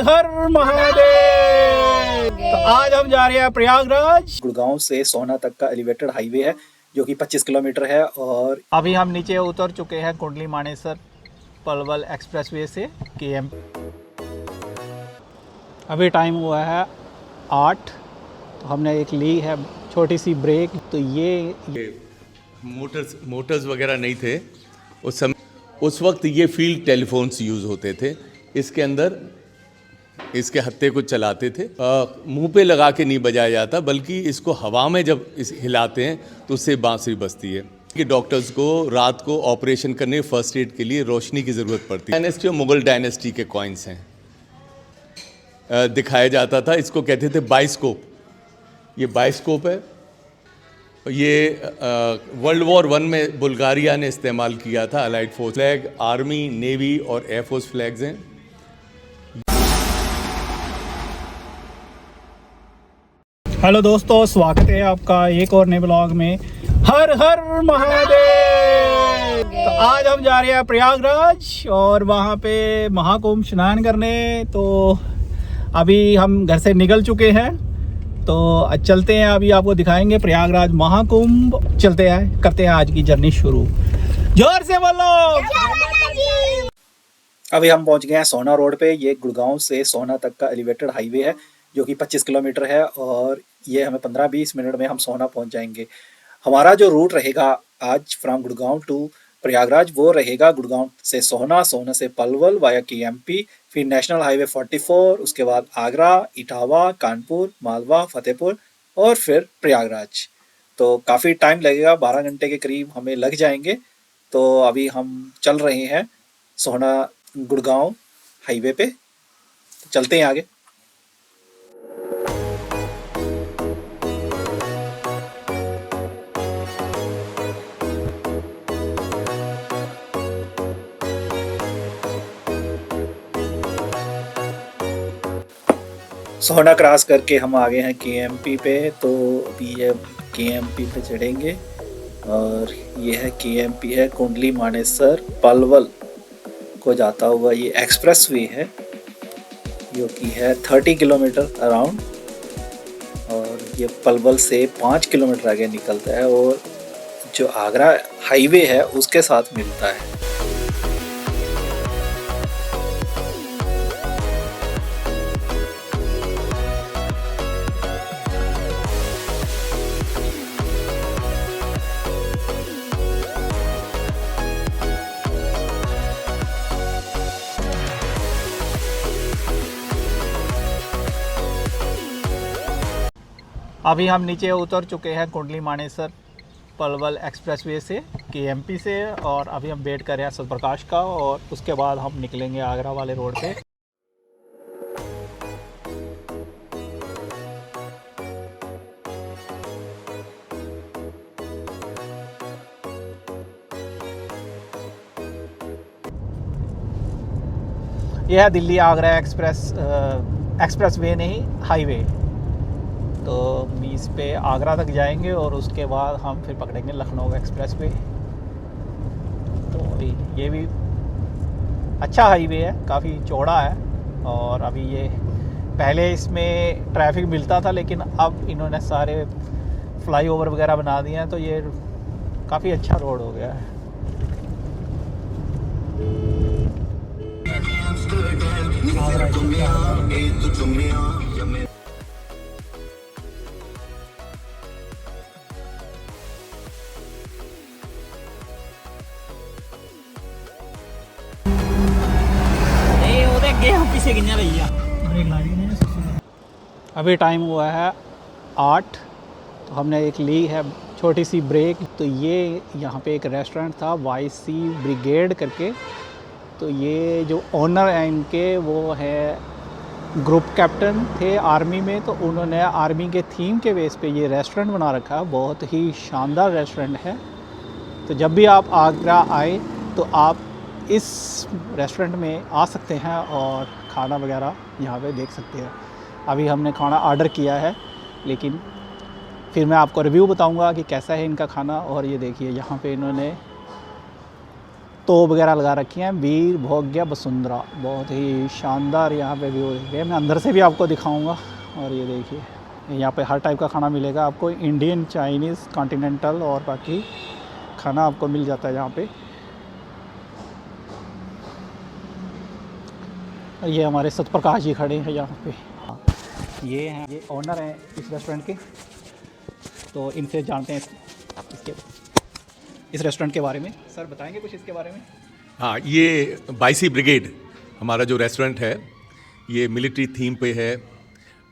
हर महादेव। तो आज हम जा रहे हैं प्रयागराज। गुड़गांव से सोहना तक का एलिवेटेड हाईवे है जो कि 25 किलोमीटर है। और अभी हम नीचे उतर चुके हैं कुंडली मानेसर पलवल एक्सप्रेसवे से केएम। अभी टाइम हुआ है 8। तो हमने एक ली है छोटी सी ब्रेक। तो ये मोटर्स वगैरह नहीं थे उस समय। उस वक्त ये फील्ड टेलीफोन्स यूज़ होते थे। इसके अंदर इसके हत्थे को चलाते थे। मुंह पे लगा के नहीं बजाया जाता, बल्कि इसको हवा में जब इस हिलाते हैं तो उससे बांसुरी बजती है। कि डॉक्टर्स को रात को ऑपरेशन करने फर्स्ट एड के लिए रोशनी की ज़रूरत पड़ती है। डायनेस्टी और मुगल डायनेस्टी के कॉइन्स हैं। दिखाया जाता था, इसको कहते थे बाइस्कोप। ये बाइस्कोप है। ये वर्ल्ड वॉर 1 में बुल्गारिया ने इस्तेमाल किया था। Allied force flag, army, navy और एयरफोर्स फ्लैग्स हैं। हेलो दोस्तों, स्वागत है आपका एक और नए ब्लॉग में। हर हर महादेव। तो आज हम जा रहे हैं प्रयागराज और वहाँ पे महाकुंभ स्नान करने। तो अभी हम घर से निकल चुके हैं, तो चलते हैं। अभी आपको दिखाएंगे प्रयागराज महाकुंभ। चलते हैं, करते हैं आज की जर्नी शुरू। जोर से बोलो। अभी हम पहुंच गए हैं सोहना रोड पे। ये गुड़गांव से सोहना तक का एलिवेटेड हाईवे है जो कि 25 किलोमीटर है। और ये हमें 15-20 मिनट में हम सोहना पहुंच जाएंगे। हमारा जो रूट रहेगा आज फ्रॉम गुड़गांव टू प्रयागराज, वो रहेगा गुड़गांव से सोहना, सोहना से पलवल वाया केएमपी, फिर नेशनल हाईवे 44, उसके बाद आगरा, इटावा, कानपुर, मालवा, फतेहपुर और फिर प्रयागराज। तो काफ़ी टाइम लगेगा, 12 घंटे के करीब हमें लग जाएंगे। तो अभी हम चल रहे हैं सोहना गुड़गांव हाईवे पे। तो चलते हैं आगे। सोहना क्रॉस करके हम आ गए हैं केएमपी पे। तो अभी ये केएमपी पे चढ़ेंगे और ये है केएमपी है कुंडली मानेसर पलवल को जाता हुआ ये एक्सप्रेस वे है जो कि है 30 किलोमीटर अराउंड। और ये पलवल से 5 किलोमीटर आगे निकलता है और जो आगरा हाईवे है उसके साथ मिलता है। अभी हम नीचे उतर चुके हैं कुंडली मानेसर पलवल एक्सप्रेसवे से केएमपी से। और अभी हम वेट कर रहे हैं सतप्रकाश का और उसके बाद हम निकलेंगे आगरा वाले रोड पे। यह है दिल्ली आगरा एक्सप्रेसवे नहीं, हाईवे। तो इस पे आगरा तक जाएंगे और उसके बाद हम फिर पकड़ेंगे लखनऊ एक्सप्रेसवे। तो ये भी अच्छा हाईवे है, काफ़ी चौड़ा है। और अभी ये पहले इसमें ट्रैफिक मिलता था, लेकिन अब इन्होंने सारे फ्लाईओवर वगैरह बना दिए हैं, तो ये काफ़ी अच्छा रोड हो गया है। अभी टाइम हुआ है 8। तो हमने एक ली है छोटी सी ब्रेक। तो ये यहाँ पे एक रेस्टोरेंट था YC ब्रिगेड करके। तो ये जो ओनर हैं इनके, वो है ग्रुप कैप्टन थे आर्मी में। तो उन्होंने आर्मी के थीम के बेस पे ये रेस्टोरेंट बना रखा है। बहुत ही शानदार रेस्टोरेंट है। तो जब भी आप आगरा आए तो आप इस रेस्टोरेंट में आ सकते हैं और खाना वगैरह यहाँ पे देख सकते हैं। अभी हमने खाना ऑर्डर किया है, लेकिन फिर मैं आपको रिव्यू बताऊंगा कि कैसा है इनका खाना। और ये देखिए, यहाँ पे इन्होंने तो वगैरह लगा रखी हैं। वीर भोग्य वसुंधरा, बहुत ही शानदार यहाँ पे व्यू है। मैं अंदर से भी आपको दिखाऊंगा। और ये देखिए, यहाँ पे हर टाइप का खाना मिलेगा आपको, इंडियन, चाइनीज़, कॉन्टिनेंटल और बाकी खाना आपको मिल जाता है यहाँ पे। और ये हमारे सतप्रकाश जी खड़े हैं यहाँ पे। ये हैं, ये ओनर हैं इस रेस्टोरेंट के, तो इनसे जानते हैं इस रेस्टोरेंट के बारे में। सर बताएंगे कुछ इसके बारे में? हाँ, ये बाईसी ब्रिगेड हमारा जो रेस्टोरेंट है, ये मिलिट्री थीम पे है।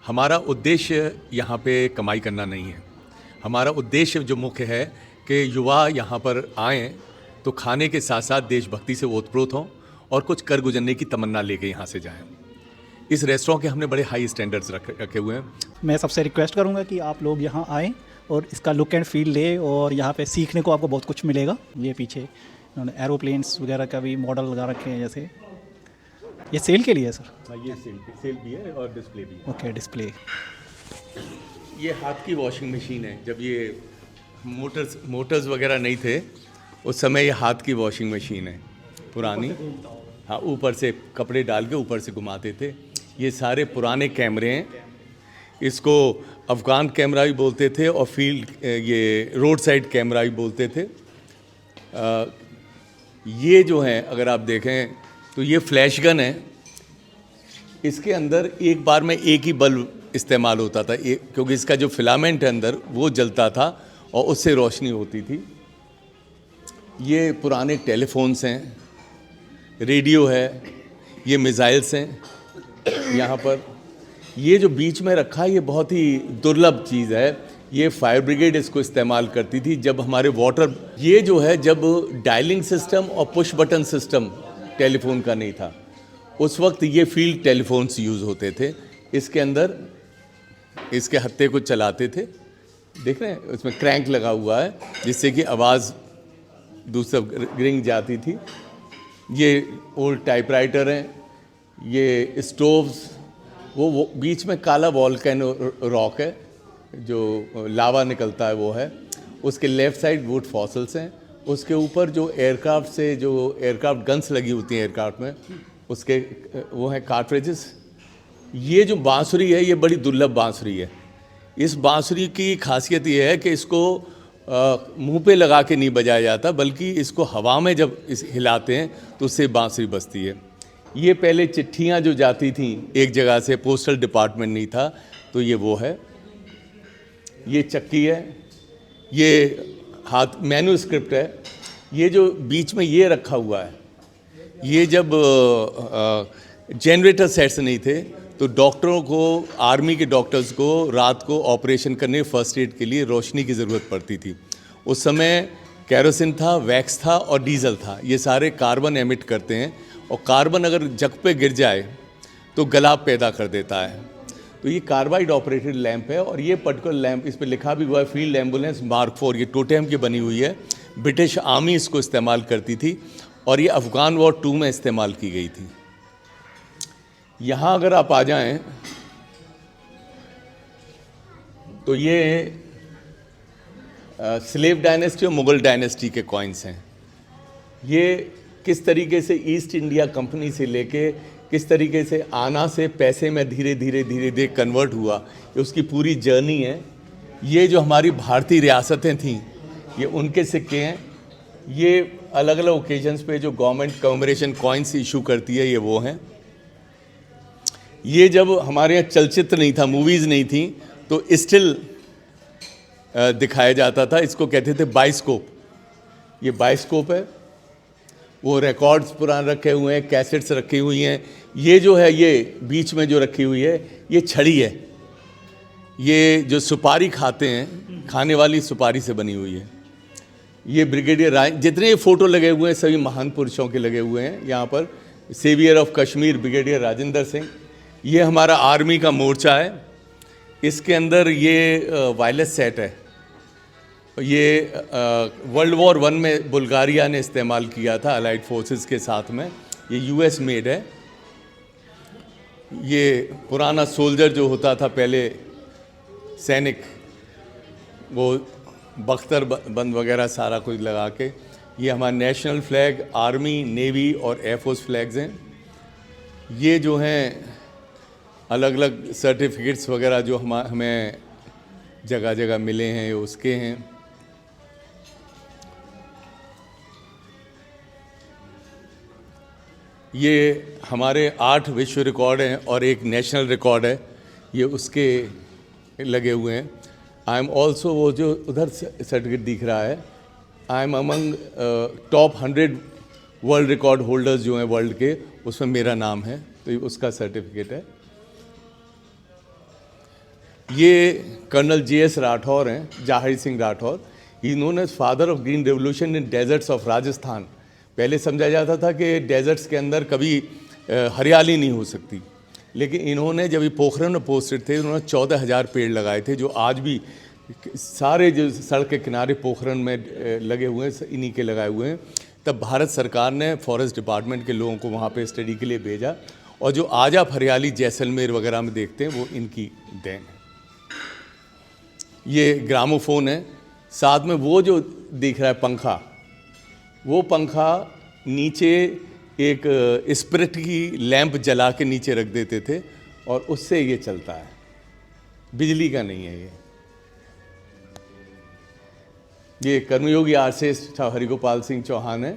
हमारा उद्देश्य यहाँ पे कमाई करना नहीं है। हमारा उद्देश्य जो मुख्य है कि युवा यहाँ पर आएँ तो खाने के साथ साथ देशभक्ति से ओतप्रोत हों और कुछ कर गुजरने की तमन्ना लेके यहाँ से जाएं। इस रेस्टोरेंट के हमने बड़े हाई स्टैंडर्ड्स रखे हुए हैं। मैं सबसे रिक्वेस्ट करूँगा कि आप लोग यहाँ आएँ और इसका लुक एंड फील ले, और यहाँ पे सीखने को आपको बहुत कुछ मिलेगा। ये पीछे इन्होंने एरोप्लेन्स वगैरह का भी मॉडल लगा रखे हैं जैसे। ये सेल के लिए है सर? हाँ, ये सेल भी है और डिस्प्ले भी है। Okay, display. ये हाथ की वॉशिंग मशीन है। जब ये मोटर्स वगैरह नहीं थे उस समय ये हाथ की वॉशिंग मशीन है पुरानी। हाँ, ऊपर से कपड़े डाल के ऊपर से घुमाते थे। ये सारे पुराने कैमरे हैं। इसको अफ़गान कैमरा भी बोलते थे और फील्ड ये रोड साइड कैमरा भी बोलते थे। ये जो है अगर आप देखें तो ये फ्लैश गन है। इसके अंदर एक बार में एक ही बल्ब इस्तेमाल होता था, क्योंकि इसका जो फिलामेंट है अंदर वो जलता था और उससे रोशनी होती थी। ये पुराने टेलीफोन्स हैं, रेडियो है, ये मिसाइल्स हैं यहाँ पर। ये जो बीच में रखा है ये बहुत ही दुर्लभ चीज़ है। ये फायर ब्रिगेड इसको इस्तेमाल करती थी जब हमारे वाटर, ये जो है जब डायलिंग सिस्टम और पुश बटन सिस्टम टेलीफोन का नहीं था, उस वक्त ये फील्ड टेलीफोन्स यूज़ होते थे। इसके अंदर इसके हत्थे को चलाते थे, देख रहे हैं, उसमें क्रैंक लगा हुआ है जिससे कि आवाज़ दूसरा रिंग जाती थी। ये ओल्ड टाइपराइटर हैं, ये स्टोव्स, वो बीच में काला वॉल्केनो रॉक है जो लावा निकलता है वो है। उसके लेफ़्ट साइड वुड फॉसल्स हैं। उसके ऊपर जो एयरक्राफ्ट गन्स लगी होती हैं एयरक्राफ्ट में, उसके वो हैं कार्ट्रिजेस। ये जो बांसुरी है ये बड़ी दुर्लभ बांसुरी है। इस बांसुरी की खासियत ये है कि इसको मुंह पे लगा के नहीं बजाया जाता, बल्कि इसको हवा में जब हिलाते हैं तो उससे बांसुरी बजती है। ये पहले चिट्ठियाँ जो जाती थी एक जगह से, पोस्टल डिपार्टमेंट नहीं था, तो ये वो है। ये चक्की है, ये हाथ मैन्युस्क्रिप्ट है। ये जो बीच में ये रखा हुआ है, ये जब जनरेटर सेट्स नहीं थे तो डॉक्टरों को, आर्मी के डॉक्टर्स को रात को ऑपरेशन करने, फर्स्ट एड के लिए रोशनी की ज़रूरत पड़ती थी। उस समय केरोसिन था, वैक्स था और डीजल था। ये सारे कार्बन एमिट करते हैं और कार्बन अगर जग पे गिर जाए तो गलाब पैदा कर देता है। तो ये कार्बाइड ऑपरेटेड लैंप है और ये पर्टिकुलर लैंप, इस पर लिखा भी हुआ है फील्ड एम्बुलेंस मार्क 4। ये टोटेम की बनी हुई है। ब्रिटिश आर्मी इसको इस्तेमाल करती थी और ये अफ़गान वॉर 2 में इस्तेमाल की गई थी। यहाँ अगर आप आ जाएं तो ये स्लेव डायनेस्टी और मुग़ल डायनेस्टी के कॉइन्स हैं। ये किस तरीके से ईस्ट इंडिया कंपनी से लेके किस तरीके से आना से पैसे में धीरे धीरे कन्वर्ट हुआ, ये उसकी पूरी जर्नी है। ये जो हमारी भारतीय रियासतें थीं ये उनके सिक्के हैं। ये अलग अलग ओकेजन्स पे जो गवर्नमेंट कमेमोरेशन कॉइन्स इशू करती है, ये वो हैं। ये जब हमारे यहाँ चलचित्र नहीं था, मूवीज़ नहीं थी, तो स्टिल दिखाया जाता था। इसको कहते थे बाइस्कोप। ये बाइस्कोप है। वो रिकॉर्ड्स पुराने रखे हुए हैं, कैसेट्स रखी हुई हैं। ये जो है, ये बीच में जो रखी हुई है, ये छड़ी है। ये जो सुपारी खाते हैं, खाने वाली सुपारी से बनी हुई है। ये ब्रिगेडियर जितने फ़ोटो लगे हुए हैं सभी महान पुरुषों के लगे हुए हैं यहाँ पर। Saviour of Kashmir brigadier Rajendra Singh. ये हमारा आर्मी का मोर्चा है। इसके अंदर ये वायरलेस सेट है। ये वर्ल्ड वॉर 1 में बुल्गारिया ने इस्तेमाल किया था अलाइड फोर्सेस के साथ में। ये यूएस मेड है। ये पुराना सोल्जर जो होता था पहले, सैनिक, वो बख्तर बंद वगैरह सारा कुछ लगा के ये हमारा नेशनल फ्लैग, आर्मी, नेवी और एयरफोर्स फ्लैग्स हैं। ये जो हैं अलग अलग सर्टिफिकेट्स वगैरह जो हमें जगह जगह मिले हैं, ये उसके हैं। ये हमारे 8 विश्व रिकॉर्ड हैं और एक नेशनल रिकॉर्ड है, ये उसके लगे हुए हैं। आई एम ऑल्सो, वो जो उधर सर्टिफिकेट दिख रहा है, I am among top 100 world record holders जो हैं वर्ल्ड के, उसमें मेरा नाम है, तो ये उसका सर्टिफिकेट है। ये कर्नल JS राठौर हैं, Zahir Singh Rathore. He known as father of green revolution in deserts of Rajasthan. पहले समझा जाता था कि डेजर्ट्स के अंदर कभी हरियाली नहीं हो सकती, लेकिन इन्होंने जब ये पोखरण में पोस्टेड थे, उन्होंने 14,000 पेड़ लगाए थे, जो आज भी सारे जो सड़क के किनारे पोखरण में लगे हुए हैं, इन्हीं के लगाए हुए हैं। तब भारत सरकार ने फॉरेस्ट डिपार्टमेंट के लोगों को वहाँ पे स्टडी के लिए भेजा, और जो आज आप हरियाली जैसलमेर वगैरह में देखते हैं, वो इनकी देन है। ये ग्रामोफोन है, साथ में वो जो दिख रहा है पंखा, वो पंखा नीचे एक स्पिरिट की लैंप जला के नीचे रख देते थे, और उससे ये चलता है, बिजली का नहीं है। ये कर्मयोगी आर्टिस्ट हरिगोपाल सिंह चौहान है।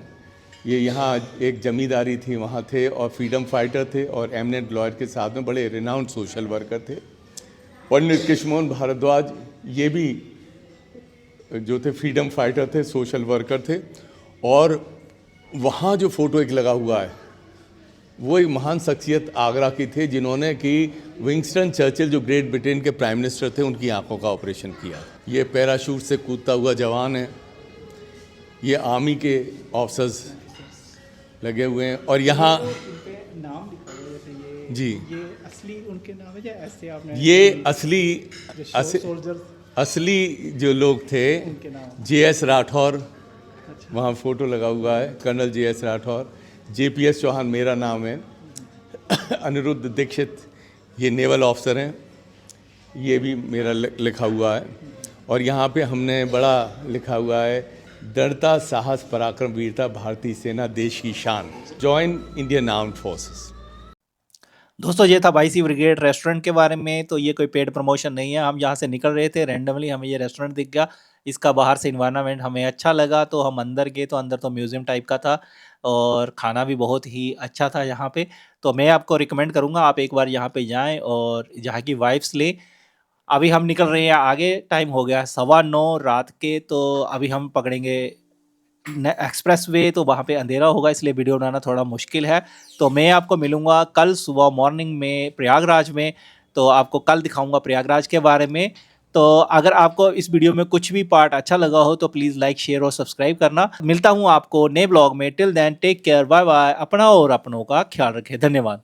ये यहाँ एक जमींदारी थी, वहाँ थे, और फ्रीडम फाइटर थे, और एमिनेंट लॉयर के साथ में बड़े रिनाउंड सोशल वर्कर थे। पंडित कृष्णमोहन भारद्वाज, ये भी जो थे फ्रीडम फाइटर थे, सोशल वर्कर थे। और वहाँ जो फ़ोटो एक लगा हुआ है, वो एक महान शख्सियत आगरा की थे, जिन्होंने कि विंस्टन चर्चिल जो ग्रेट ब्रिटेन के प्राइम मिनिस्टर थे, उनकी आंखों का ऑपरेशन किया। ये पैराशूट से कूदता हुआ जवान है। ये आर्मी के ऑफिसर्स लगे हुए हैं। और यहाँ नाम लिखा हुआ है, जी, ये असली उनके नाम है या ऐसे आपने? ये सोल्जर्स, असली जो लोग थे, JS राठौर, अच्छा। वहाँ फ़ोटो लगा हुआ है, colonel JS Rathore. JPS Chauhan मेरा नाम है। अनिरुद्ध दीक्षित, ये नेवल ऑफिसर हैं, ये भी मेरा लिखा हुआ है। और यहाँ पे हमने बड़ा लिखा हुआ है, दृढ़ता, साहस, पराक्रम, वीरता, भारतीय सेना देश की शान, जॉइन इंडियन आर्म्ड फोर्सेस। दोस्तों, ये था 22वीं ब्रिगेड रेस्टोरेंट के बारे में। तो ये कोई पेड प्रमोशन नहीं है, हम यहाँ से निकल रहे थे, रैंडमली हमें ये रेस्टोरेंट दिख गया, इसका बाहर से इन्वायरमेंट हमें अच्छा लगा, तो हम अंदर गए, तो अंदर तो म्यूज़ियम टाइप का था, और खाना भी बहुत ही अच्छा था यहाँ पे। तो मैं आपको रिकमेंड करूँगा आप एक बार यहाँ पे जाएँ और यहाँ की वाइब्स लें। अभी हम निकल रहे हैं आगे, टाइम हो गया 9:15 रात के, तो अभी हम पकड़ेंगे एक्सप्रेस वे, तो वहाँ पे अंधेरा होगा, इसलिए वीडियो बनाना थोड़ा मुश्किल है। तो मैं आपको मिलूँगा कल सुबह मॉर्निंग में प्रयागराज में, तो आपको कल दिखाऊँगा प्रयागराज के बारे में। तो अगर आपको इस वीडियो में कुछ भी पार्ट अच्छा लगा हो तो प्लीज़ लाइक, शेयर और सब्सक्राइब करना। मिलता हूँ आपको नए ब्लॉग में। Till then take care, bye bye. अपना और अपनों का ख्याल रखें। धन्यवाद।